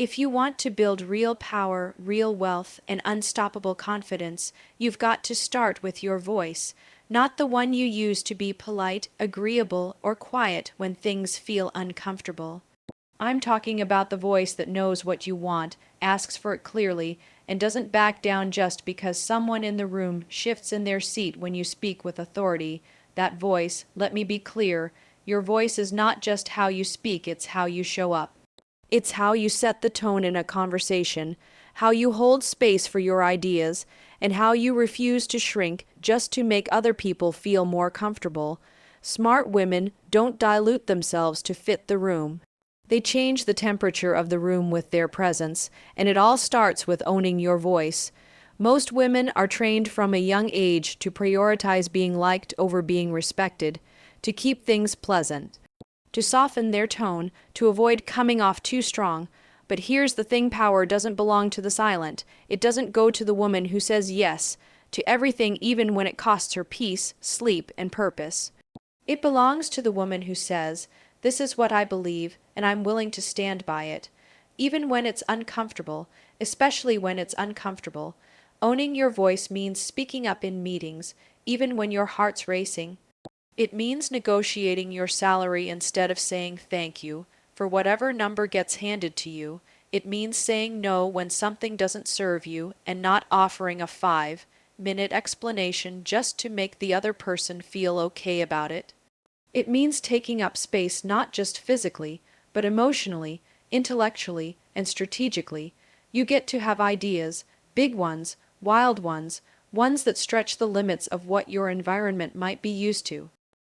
If you want to build real power, real wealth, and unstoppable confidence, you've got to start with your voice, not the one you use to be polite, agreeable, or quiet when things feel uncomfortable. I'm talking about the voice that knows what you want, asks for it clearly, and doesn't back down just because someone in the room shifts in their seat when you speak with authority. That voice, let me be clear, your voice is not just how you speak, it's how you show up. It's how you set the tone in a conversation, how you hold space for your ideas, and how you refuse to shrink just to make other people feel more comfortable. Smart women don't dilute themselves to fit the room. They change the temperature of the room with their presence, and it all starts with owning your voice. Most women are trained from a young age to prioritize being liked over being respected, to keep things pleasant, to soften their tone, to avoid coming off too strong. But here's the thing, power doesn't belong to the silent. It doesn't go to the woman who says yes to everything even when it costs her peace, sleep, and purpose. It belongs to the woman who says, "This is what I believe, and I'm willing to stand by it," even when it's uncomfortable, especially when it's uncomfortable. Owning your voice means speaking up in meetings, even when your heart's racing. It means negotiating your salary instead of saying thank you for whatever number gets handed to you. It means saying no when something doesn't serve you and not offering a 5-minute explanation just to make the other person feel okay about it. It means taking up space not just physically, but emotionally, intellectually, and strategically. You get to have ideas, big ones, wild ones, ones that stretch the limits of what your environment might be used to.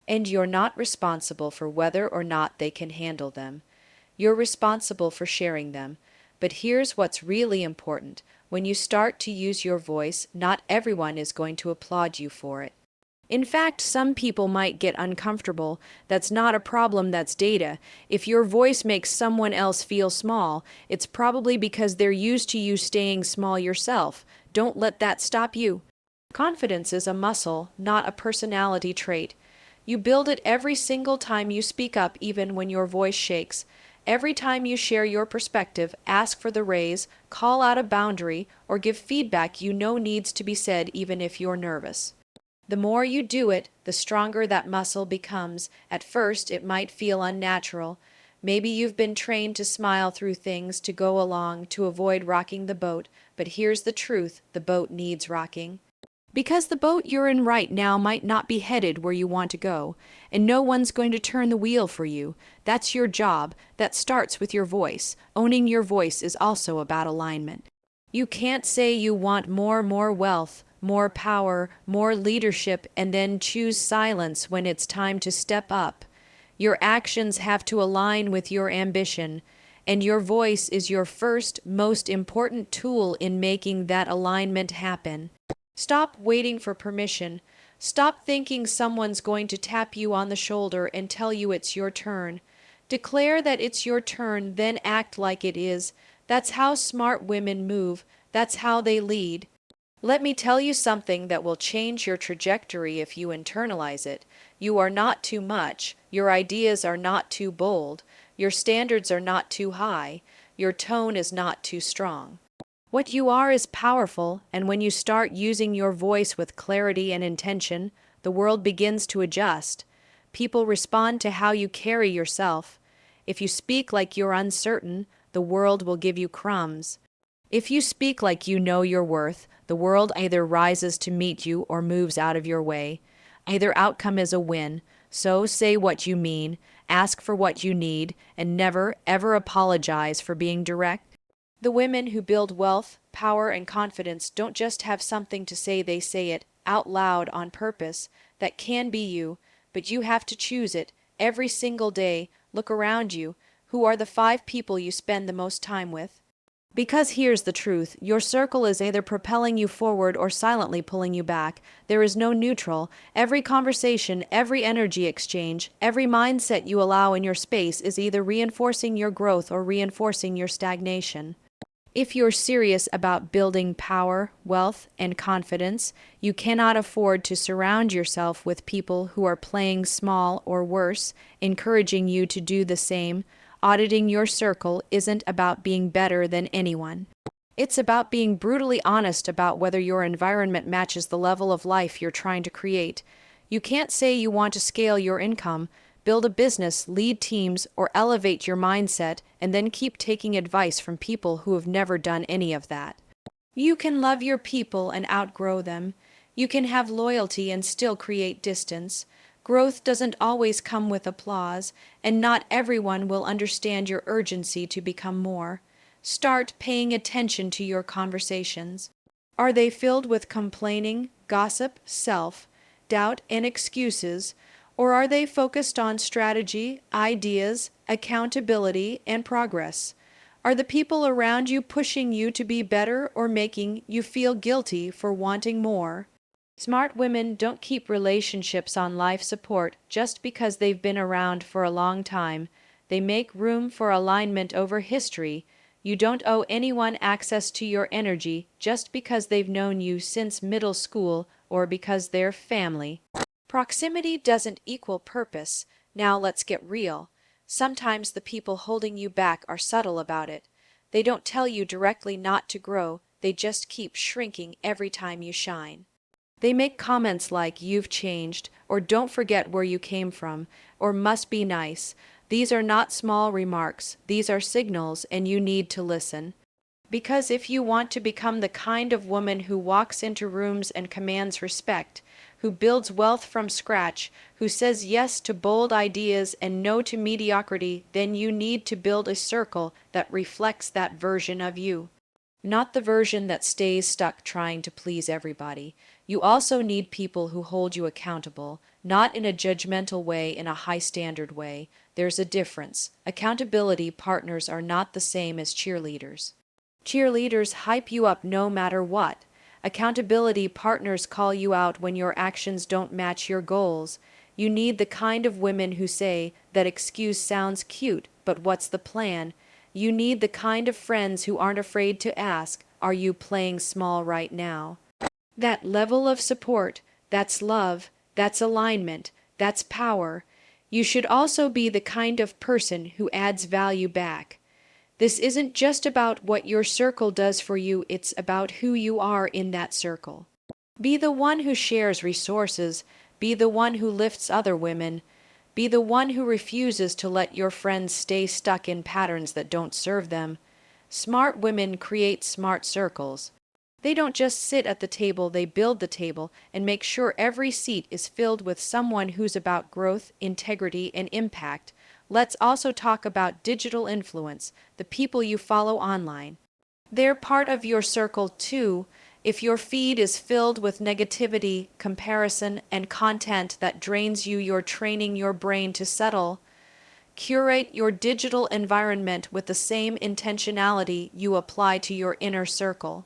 And you're not responsible for whether or not they can handle them. You're responsible for sharing them. But here's what's really important. When you start to use your voice, not everyone is going to applaud you for it. In fact, some people might get uncomfortable. That's not a problem, that's data. If your voice makes someone else feel small, it's probably because they're used to you staying small yourself. Don't let that stop you. Confidence is a muscle, not a personality trait. You build it every single time you speak up, even when your voice shakes. Every time you share your perspective, ask for the raise, call out a boundary, or give feedback you know needs to be said even if you're nervous. The more you do it, the stronger that muscle becomes. At first, it might feel unnatural. Maybe you've been trained to smile through things, to go along, to avoid rocking the boat. But here's the truth, the boat needs rocking. Because the boat you're in right now might not be headed where you want to go, and no one's going to turn the wheel for you. That's your job. That starts with your voice. Owning your voice is also about alignment. You can't say you want more wealth, more power, more leadership, and then choose silence when it's time to step up. Your actions have to align with your ambition, and your voice is your first, most important tool in making that alignment happen. Stop waiting for permission. Stop thinking someone's going to tap you on the shoulder and tell you it's your turn. Declare that it's your turn, then act like it is. That's how smart women move. That's how they lead. Let me tell you something that will change your trajectory if you internalize it. You are not too much. Your ideas are not too bold. Your standards are not too high. Your tone is not too strong. What you are is powerful, and when you start using your voice with clarity and intention, the world begins to adjust. People respond to how you carry yourself. If you speak like you're uncertain, the world will give you crumbs. If you speak like you know your worth, the world either rises to meet you or moves out of your way. Either outcome is a win. So say what you mean, ask for what you need, and never, ever apologize for being direct. The women who build wealth, power, and confidence don't just have something to say, they say it out loud on purpose. That can be you, but you have to choose it every single day. Look around you. Who are the 5 people you spend the most time with? Because here's the truth, your circle is either propelling you forward or silently pulling you back. There is no neutral. Every conversation, every energy exchange, every mindset you allow in your space is either reinforcing your growth or reinforcing your stagnation. If you're serious about building power, wealth, and confidence, you cannot afford to surround yourself with people who are playing small or worse, encouraging you to do the same. Auditing your circle isn't about being better than anyone. It's about being brutally honest about whether your environment matches the level of life you're trying to create. You can't say you want to scale your income, build a business, lead teams, or elevate your mindset, and then keep taking advice from people who have never done any of that. You can love your people and outgrow them. You can have loyalty and still create distance. Growth doesn't always come with applause, and not everyone will understand your urgency to become more. Start paying attention to your conversations. Are they filled with complaining, gossip, self-doubt, and excuses, or are they focused on strategy, ideas, accountability, and progress? Are the people around you pushing you to be better or making you feel guilty for wanting more? Smart women don't keep relationships on life support just because they've been around for a long time. They make room for alignment over history. You don't owe anyone access to your energy just because they've known you since middle school or because they're family. Proximity doesn't equal purpose. Now let's get real. Sometimes the people holding you back are subtle about it. They don't tell you directly not to grow, they just keep shrinking every time you shine. They make comments like, "You've changed," or "Don't forget where you came from," or "Must be nice." These are not small remarks, these are signals, and you need to listen. Because if you want to become the kind of woman who walks into rooms and commands respect, who builds wealth from scratch, who says yes to bold ideas and no to mediocrity, then you need to build a circle that reflects that version of you. Not the version that stays stuck trying to please everybody. You also need people who hold you accountable, not in a judgmental way, in a high-standard way. There's a difference. Accountability partners are not the same as cheerleaders. Cheerleaders hype you up no matter what. Accountability partners call you out when your actions don't match your goals. You need the kind of women who say, "That excuse sounds cute, but what's the plan?" You need the kind of friends who aren't afraid to ask, "Are you playing small right now?" That level of support, that's love, that's alignment, that's power. You should also be the kind of person who adds value back. This isn't just about what your circle does for you, it's about who you are in that circle. Be the one who shares resources, be the one who lifts other women, be the one who refuses to let your friends stay stuck in patterns that don't serve them. Smart women create smart circles. They don't just sit at the table, they build the table and make sure every seat is filled with someone who's about growth, integrity, and impact. Let's also talk about digital influence, the people you follow online. They're part of your circle too. If your feed is filled with negativity, comparison, and content that drains you, you're training your brain to settle. Curate your digital environment with the same intentionality you apply to your inner circle.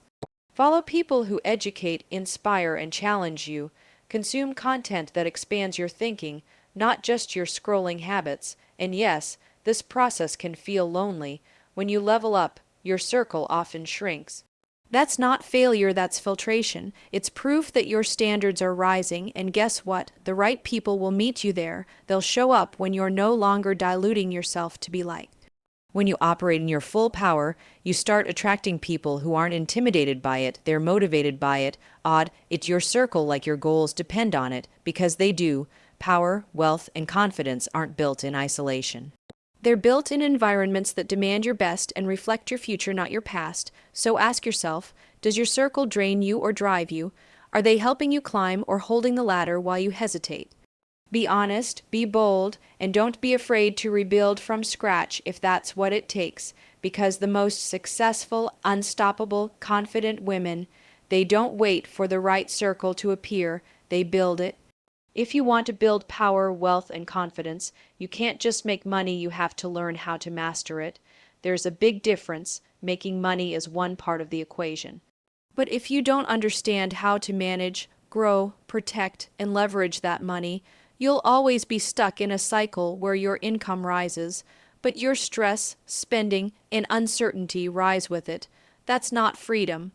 Follow people who educate, inspire, and challenge you. Consume content that expands your thinking, not just your scrolling habits. And yes, this process can feel lonely. When you level up, your circle often shrinks. That's not failure, that's filtration. It's proof that your standards are rising, and guess what? The right people will meet you there. They'll show up when you're no longer diluting yourself to be liked. When you operate in your full power, you start attracting people who aren't intimidated by it, they're motivated by it. It's your circle like your goals depend on it, because they do. Power, wealth, and confidence aren't built in isolation. They're built in environments that demand your best and reflect your future, not your past. So ask yourself, does your circle drain you or drive you? Are they helping you climb or holding the ladder while you hesitate? Be honest, be bold, and don't be afraid to rebuild from scratch if that's what it takes, because the most successful, unstoppable, confident women, they don't wait for the right circle to appear, they build it. If you want to build power, wealth, and confidence, you can't just make money, you have to learn how to master it. There's a big difference. Making money is one part of the equation. But if you don't understand how to manage, grow, protect, and leverage that money, you'll always be stuck in a cycle where your income rises, but your stress, spending, and uncertainty rise with it. That's not freedom.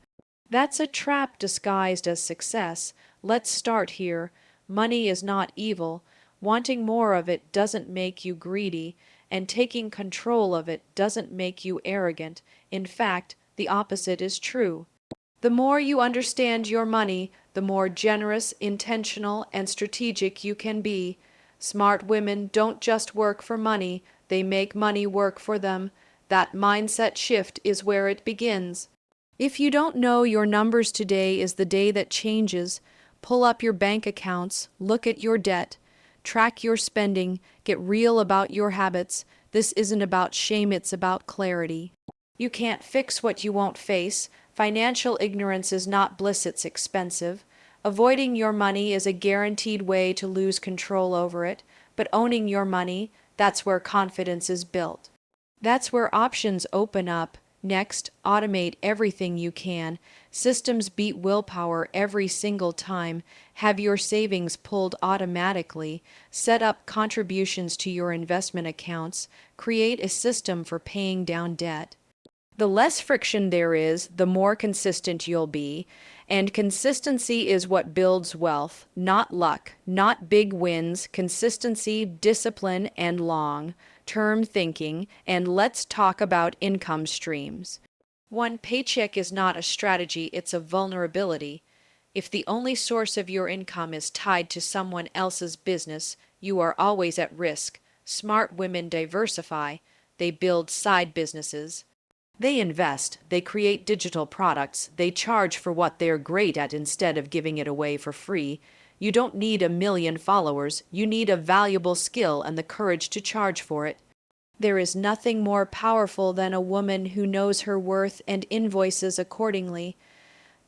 That's a trap disguised as success. Let's start here. Money is not evil. Wanting more of it doesn't make you greedy. and taking control of it doesn't make you arrogant. In fact, the opposite is true. The more you understand your money, the more generous, intentional, and strategic you can be. Smart women don't just work for money, they make money work for them. That mindset shift is where it begins. If you don't know your numbers, today is the day that changes. Pull up your bank accounts, look at your debt, track your spending, get real about your habits. This isn't about shame, it's about clarity. You can't fix what you won't face. Financial ignorance is not bliss, it's expensive. Avoiding your money is a guaranteed way to lose control over it, but owning your money, that's where confidence is built. That's where options open up. Next, automate everything you can. Systems beat willpower every single time. Have your savings pulled automatically. Set up contributions to your investment accounts. Create a system for paying down debt. The less friction there is, the more consistent you'll be. And consistency is what builds wealth, not luck, not big wins. Consistency, discipline, and long-term thinking. And let's talk about income streams. One paycheck is not a strategy, it's a vulnerability. If the only source of your income is tied to someone else's business, you are always at risk. Smart women diversify. They build side businesses. They invest, they create digital products, they charge for what they're great at instead of giving it away for free. You don't need 1 million followers, you need a valuable skill and the courage to charge for it. There is nothing more powerful than a woman who knows her worth and invoices accordingly.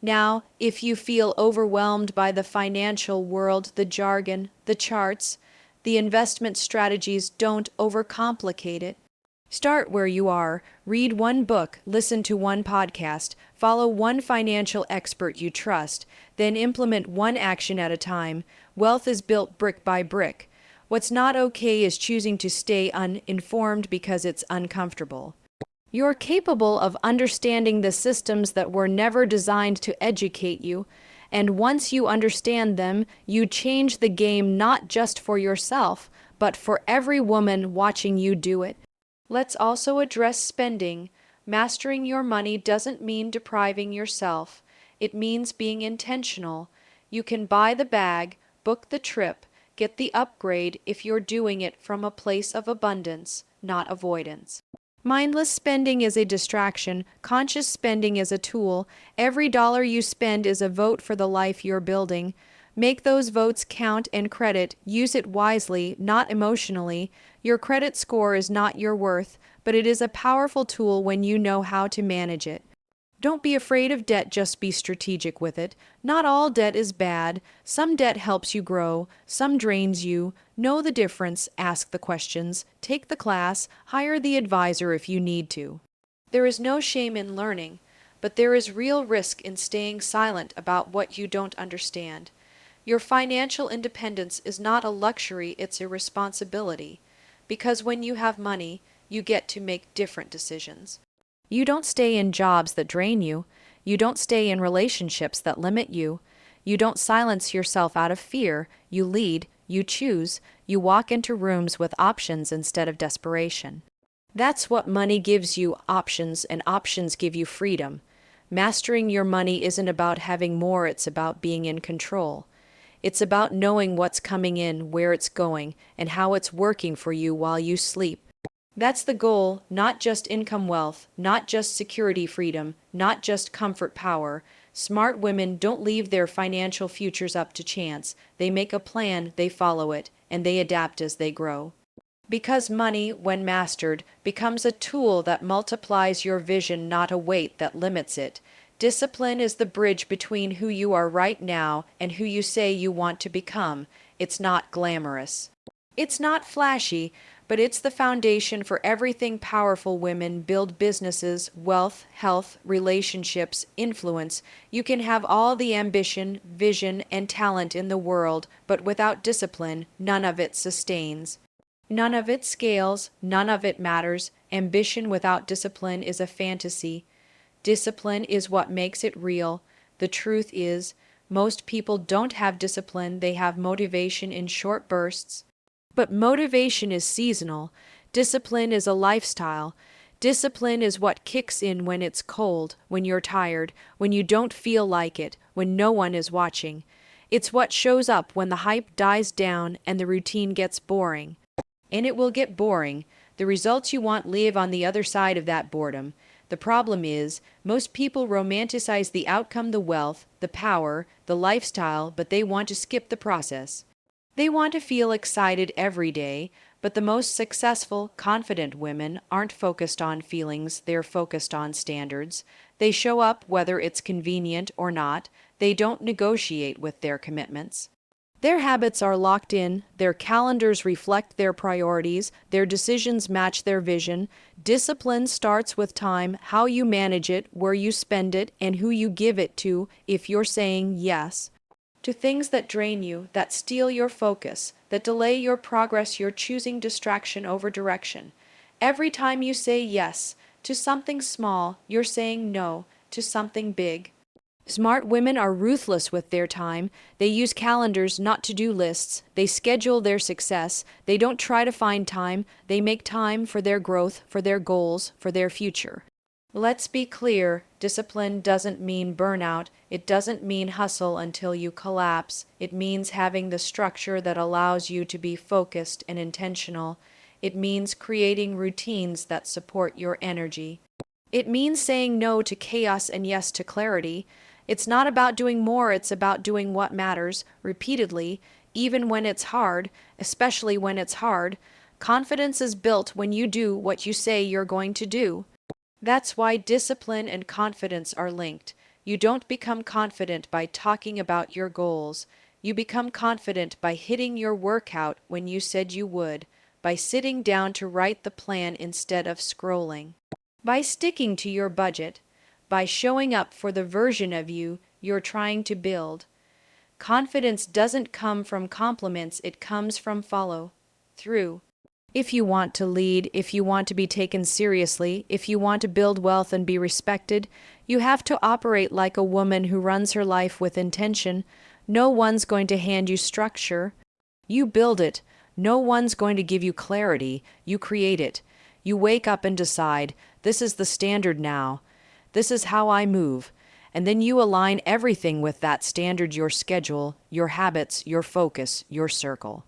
Now, if you feel overwhelmed by the financial world, the jargon, the charts, the investment strategies, don't overcomplicate it. Start where you are. Read one book, listen to one podcast, follow one financial expert you trust, then implement one action at a time. Wealth is built brick by brick. What's not okay is choosing to stay uninformed because it's uncomfortable. You're capable of understanding the systems that were never designed to educate you, and once you understand them, you change the game not just for yourself, but for every woman watching you do it. Let's also address spending. Mastering your money doesn't mean depriving yourself. It means being intentional. You can buy the bag, book the trip, get the upgrade if you're doing it from a place of abundance, not avoidance. Mindless spending is a distraction. Conscious spending is a tool. Every dollar you spend is a vote for the life you're building. Make those votes count and credit. Use it wisely, not emotionally. Your credit score is not your worth, but it is a powerful tool when you know how to manage it. Don't be afraid of debt, just be strategic with it. Not all debt is bad. Some debt helps you grow, some drains you. Know the difference, ask the questions, take the class, hire the advisor if you need to. There is no shame in learning, but there is real risk in staying silent about what you don't understand. Your financial independence is not a luxury, it's a responsibility. Because when you have money, you get to make different decisions. You don't stay in jobs that drain you. You don't stay in relationships that limit you. You don't silence yourself out of fear. You lead, you choose, you walk into rooms with options instead of desperation. That's what money gives you, options, and options give you freedom. Mastering your money isn't about having more, it's about being in control. It's about knowing what's coming in, where it's going, and how it's working for you while you sleep. That's the goal, not just income wealth, not just security freedom, not just comfort power. Smart women don't leave their financial futures up to chance. They make a plan, they follow it, and they adapt as they grow. Because money, when mastered, becomes a tool that multiplies your vision, not a weight that limits it. Discipline is the bridge between who you are right now and who you say you want to become. It's not glamorous. It's not flashy, but it's the foundation for everything powerful women build: businesses, wealth, health, relationships, influence. You can have all the ambition, vision, and talent in the world, but without discipline, none of it sustains. None of it scales, none of it matters. Ambition without discipline is a fantasy. Discipline is what makes it real. The truth is, most people don't have discipline, they have motivation in short bursts. But motivation is seasonal. Discipline is a lifestyle. Discipline is what kicks in when it's cold, when you're tired, when you don't feel like it, when no one is watching. It's what shows up when the hype dies down and the routine gets boring. And it will get boring. The results you want live on the other side of that boredom. The problem is, most people romanticize the outcome, the wealth, the power, the lifestyle, but they want to skip the process. They want to feel excited every day, but the most successful, confident women aren't focused on feelings, they're focused on standards. They show up whether it's convenient or not. They don't negotiate with their commitments. Their habits are locked in, their calendars reflect their priorities, their decisions match their vision. Discipline starts with time, how you manage it, where you spend it, and who you give it to if you're saying yes to things that drain you, that steal your focus, that delay your progress. You're choosing distraction over direction. Every time you say yes to something small, you're saying no to something big. Smart women are ruthless with their time. They use calendars, not to-do lists. They schedule their success. They don't try to find time. They make time for their growth, for their goals, for their future. Let's be clear, discipline doesn't mean burnout. It doesn't mean hustle until you collapse. It means having the structure that allows you to be focused and intentional. It means creating routines that support your energy. It means saying no to chaos and yes to clarity. It's not about doing more, it's about doing what matters, repeatedly, even when it's hard, especially when it's hard. Confidence is built when you do what you say you're going to do. That's why discipline and confidence are linked. You don't become confident by talking about your goals. You become confident by hitting your workout when you said you would, by sitting down to write the plan instead of scrolling, by sticking to your budget, by showing up for the version of you you're trying to build. Confidence doesn't come from compliments, it comes from follow through. If you want to lead, if you want to be taken seriously, if you want to build wealth and be respected, you have to operate like a woman who runs her life with intention. No one's going to hand you structure. You build it. No one's going to give you clarity. You create it. You wake up and decide, this is the standard now. This is how I move. And then you align everything with that standard, your schedule, your habits, your focus, your circle.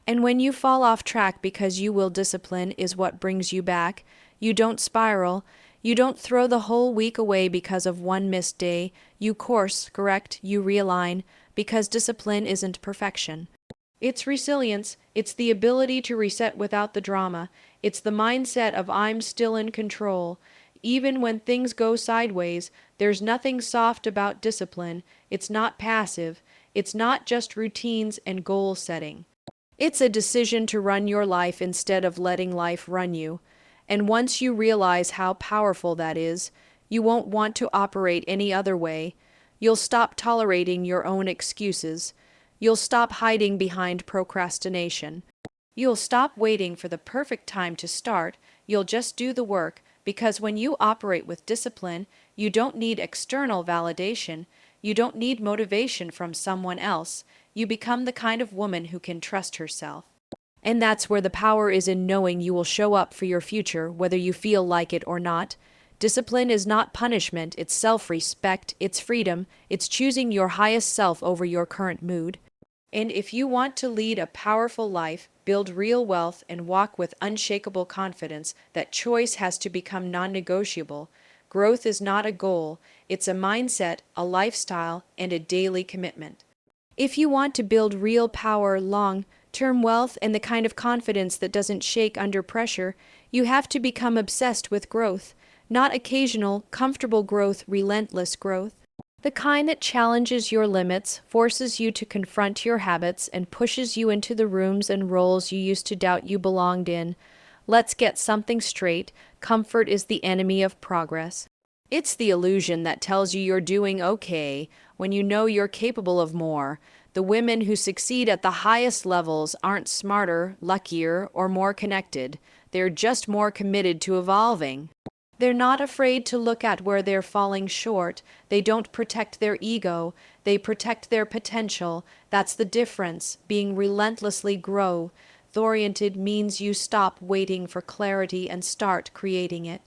And when you fall off track because you will discipline is what brings you back, you don't spiral. You don't throw the whole week away because of one missed day. You course correct, you realign, because discipline isn't perfection. It's resilience. It's the ability to reset without the drama. It's the mindset of I'm still in control. Even when things go sideways, there's nothing soft about discipline. It's not passive. It's not just routines and goal setting. It's a decision to run your life instead of letting life run you. And once you realize how powerful that is, you won't want to operate any other way. You'll stop tolerating your own excuses. You'll stop hiding behind procrastination. You'll stop waiting for the perfect time to start. You'll just do the work, because when you operate with discipline, you don't need external validation. You don't need motivation from someone else. You become the kind of woman who can trust herself. And that's where the power is, in knowing you will show up for your future, whether you feel like it or not. Discipline is not punishment, it's self-respect, it's freedom, it's choosing your highest self over your current mood. And if you want to lead a powerful life, build real wealth, and walk with unshakable confidence, that choice has to become non-negotiable. Growth is not a goal, it's a mindset, a lifestyle, and a daily commitment. If you want to build real power, long-term wealth, and the kind of confidence that doesn't shake under pressure, you have to become obsessed with growth. Not occasional, comfortable growth, relentless growth. The kind that challenges your limits, forces you to confront your habits, and pushes you into the rooms and roles you used to doubt you belonged in. Let's get something straight. Comfort is the enemy of progress. It's the illusion that tells you you're doing okay when you know you're capable of more. The women who succeed at the highest levels aren't smarter, luckier, or more connected. They're just more committed to evolving. They're not afraid to look at where they're falling short. They don't protect their ego. They protect their potential. That's the difference, being relentlessly grow. growth-oriented means you stop waiting for clarity and start creating it.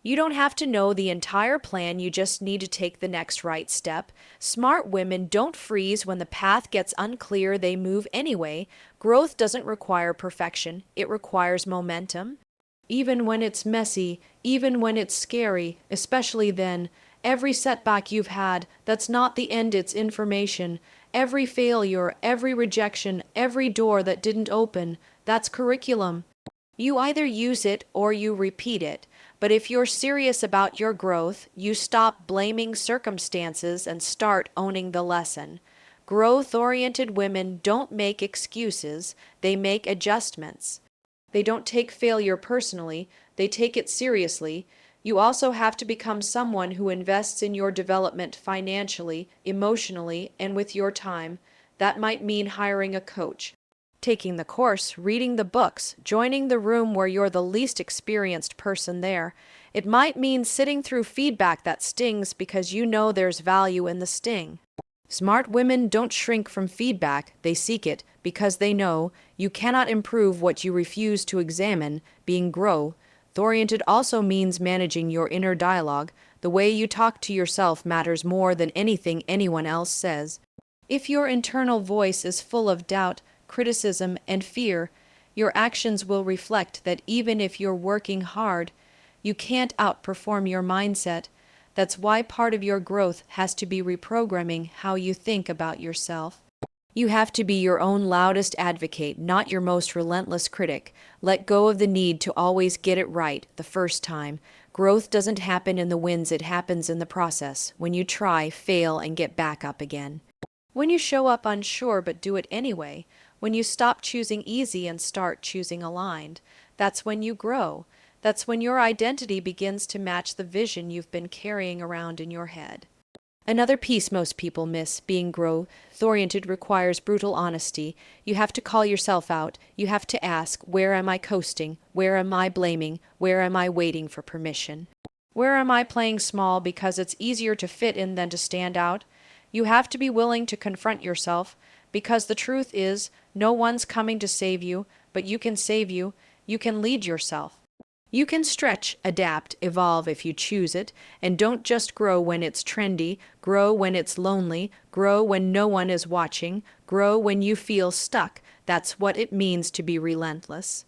You don't have to know the entire plan, you just need to take the next right step. Smart women don't freeze when the path gets unclear, they move anyway. Growth doesn't require perfection, it requires momentum. Even when it's messy, even when it's scary, especially then, every setback you've had, that's not the end, it's information. Every failure, every rejection, every door that didn't open, that's curriculum. You either use it or you repeat it. But if you're serious about your growth, you stop blaming circumstances and start owning the lesson. Growth-oriented women don't make excuses, they make adjustments. They don't take failure personally, they take it seriously. You also have to become someone who invests in your development financially, emotionally, and with your time. That might mean hiring a coach, taking the course, reading the books, joining the room where you're the least experienced person there. It might mean sitting through feedback that stings because you know there's value in the sting. Smart women don't shrink from feedback, they seek it because they know you cannot improve what you refuse to examine, being growth-oriented also means managing your inner dialogue. The way you talk to yourself matters more than anything anyone else says. If your internal voice is full of doubt, criticism, and fear, your actions will reflect that even if you're working hard, you can't outperform your mindset. That's why part of your growth has to be reprogramming how you think about yourself. You have to be your own loudest advocate, not your most relentless critic. Let go of the need to always get it right the first time. Growth doesn't happen in the wins, it happens in the process, when you try, fail, and get back up again. When you show up unsure but do it anyway, when you stop choosing easy and start choosing aligned, that's when you grow. That's when your identity begins to match the vision you've been carrying around in your head. Another piece most people miss, being growth-oriented requires brutal honesty. You have to call yourself out. You have to ask, where am I coasting? Where am I blaming? Where am I waiting for permission? Where am I playing small because it's easier to fit in than to stand out? You have to be willing to confront yourself, because the truth is, no one's coming to save you, but you can save you. You can lead yourself. You can stretch, adapt, evolve if you choose it, and don't just grow when it's trendy, grow when it's lonely, grow when no one is watching, grow when you feel stuck. That's what it means to be relentless.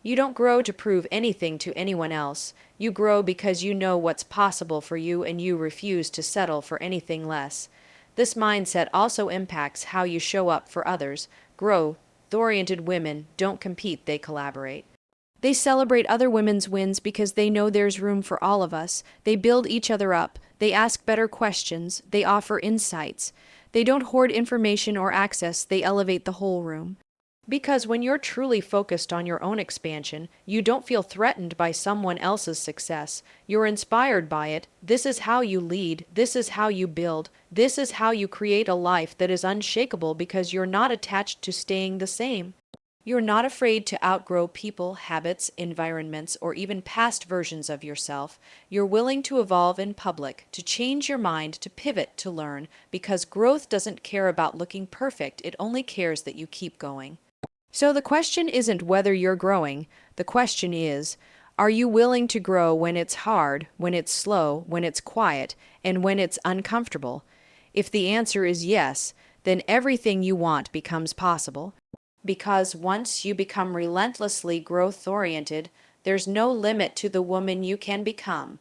You don't grow to prove anything to anyone else. You grow because you know what's possible for you and you refuse to settle for anything less. This mindset also impacts how you show up for others. Growth-oriented women don't compete, they collaborate. They celebrate other women's wins because they know there's room for all of us. They build each other up. They ask better questions. They offer insights. They don't hoard information or access. They elevate the whole room. Because when you're truly focused on your own expansion, you don't feel threatened by someone else's success. You're inspired by it. This is how you lead. This is how you build. This is how you create a life that is unshakable because you're not attached to staying the same. You're not afraid to outgrow people, habits, environments, or even past versions of yourself. You're willing to evolve in public, to change your mind, to pivot, to learn, because growth doesn't care about looking perfect, it only cares that you keep going. So the question isn't whether you're growing, the question is, are you willing to grow when it's hard, when it's slow, when it's quiet, and when it's uncomfortable? If the answer is yes, then everything you want becomes possible. Because once you become relentlessly growth-oriented, there's no limit to the woman you can become.